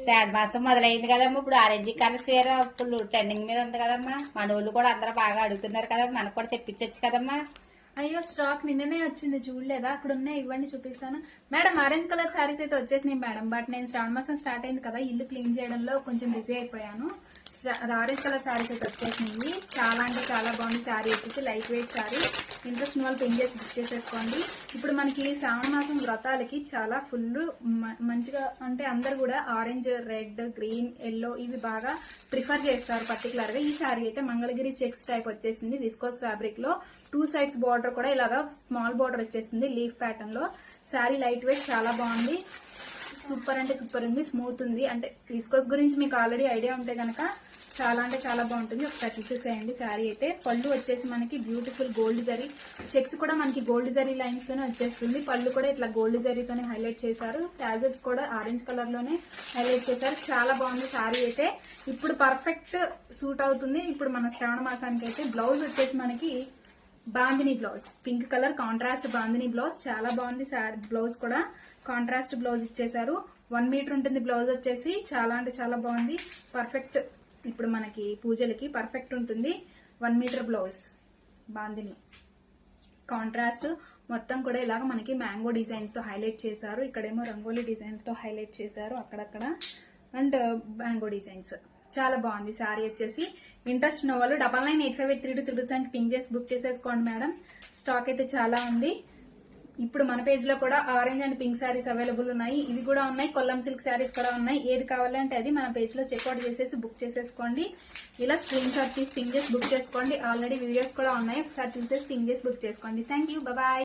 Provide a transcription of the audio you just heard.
శ్రావణ మాసం మొదలైంది కదమ్మా. ఇప్పుడు ఆరెంజ్ కలర్ చీర ఫుల్ ట్రెండింగ్ మీద ఉంది కదమ్మా. మన వాళ్ళు కూడా అందరూ బాగా అడుగుతున్నారు కదమ్మా. మనకు కూడా తెప్పించచ్చు కదమ్మా. అయ్యో స్టాక్ నిన్ననే వచ్చింది, చూడలేదా? అక్కడ ఉన్నాయి, ఇవ్వండి చూపిస్తాను. మేడం ఆరెంజ్ కలర్ శారీస్ అయితే వచ్చేసినాయి మేడం. బట్ నేను శ్రావణ మాసం స్టార్ట్ అయింది కదా, ఇల్లు క్లీన్ చేయడంలో కొంచెం బిజీ అయిపోయాను. ఆరెంజ్ కలర్ శారీస్ అయితే వచ్చేసినాయి. చాలా అంటే చాలా బాగుంది శారీ. వచ్చేసి లైట్ వెయిట్ శారీ. ఇంట్రెస్ట్ ఉన్న వాళ్ళు పిన్ చేసి బుక్ చేసేసుకోండి. ఇప్పుడు మనకి శ్రావణ మాసం వ్రతాలకి చాలా ఫుల్ మంచిగా, అంటే అందరు కూడా ఆరెంజ్, రెడ్, గ్రీన్, ఎల్లో ఇవి బాగా ప్రిఫర్ చేస్తారు పర్టికులర్ గా. ఈ శారీ అయితే మంగళగిరి చెక్స్ టైప్ వచ్చేసింది విస్కోస్ ఫ్యాబ్రిక్ లో. 2 sides బార్డర్ కూడా ఇలాగా స్మాల్ బార్డర్ వచ్చేసింది లీఫ్ ప్యాటర్న్ లో. శారీ లైట్ వెయిట్ చాలా బాగుంది. సూపర్ అంటే సూపర్ ఉంది, స్మూత్ ఉంది. అంటే విస్కోస్ గురించి మీకు ఆల్రెడీ ఐడియా ఉంటే కనుక చాలా అంటే చాలా బాగుంటుంది. ఒకసారి చూసేసేయండి. శారీ అయితే పళ్ళు వచ్చేసి మనకి బ్యూటిఫుల్ గోల్డ్ జరీ చెక్స్ కూడా మనకి గోల్డ్ జరీ లైన్స్ తోనే వచ్చేస్తుంది. పళ్ళు కూడా ఇట్లా గోల్డ్ జరీతోనే హైలైట్ చేశారు. టాజెట్స్ కూడా ఆరెంజ్ కలర్ లోనే హైలైట్ చేశారు. చాలా బాగుంది శారీ అయితే. ఇప్పుడు పర్ఫెక్ట్ సూట్ అవుతుంది ఇప్పుడు మన శ్రావణ మాసానికి అయితే. బ్లౌజ్ వచ్చేసి మనకి bandhani blouse, pink colour contrast bandhani blouse. చాలా బాగుంది శారీ. బ్లౌజ్ కూడా కాంట్రాస్ట్ బ్లౌజ్ ఇచ్చేసారు. 1 మీటర్ ఉంటుంది బ్లౌజ్ వచ్చేసి. చాలా అంటే చాలా బాగుంది. పర్ఫెక్ట్ ఇప్పుడు మనకి పూజలకి పర్ఫెక్ట్ ఉంటుంది. 1 మీటర్ బ్లౌజ్ బాందిని కాంట్రాస్ట్. మొత్తం కూడా ఇలాగ మనకి మ్యాంగో డిజైన్స్ తో హైలైట్ చేశారు. ఇక్కడేమో రంగోలీ డిజైన్ తో హైలైట్ చేశారు అక్కడక్కడ, అండ్ మ్యాంగో డిజైన్స్. చాలా బాగుంది శారీ వచ్చేసి. ఇంట్రెస్ట్ ఉన్న వాళ్ళు 99858327 పింక్ చేసి బుక్ చేసేసుకోండి మేడం. స్టాక్ అయితే చాలా ఉంది. ఇప్పుడు మన పేజ్ లో కూడా orange and pink saris available ఉన్నాయి. ఇవి కూడా ఉన్నాయి. కొల్లం సిల్క్ శారీస్ కూడా ఉన్నాయి. ఏది కావాలంటే అది మన పేజ్ లో చెక్అవుట్ చేసేసి బుక్ చేసేసుకోండి. ఇలా స్క్రీన్ షాట్ తీసి పింక్ చేసి బుక్ చేసుకోండి. ఆల్రెడీ వీడియోస్ కూడా ఉన్నాయి. ఒకసారి చూసేసి పింక్ చేసి బుక్ చేసుకోండి. Thank you, bye.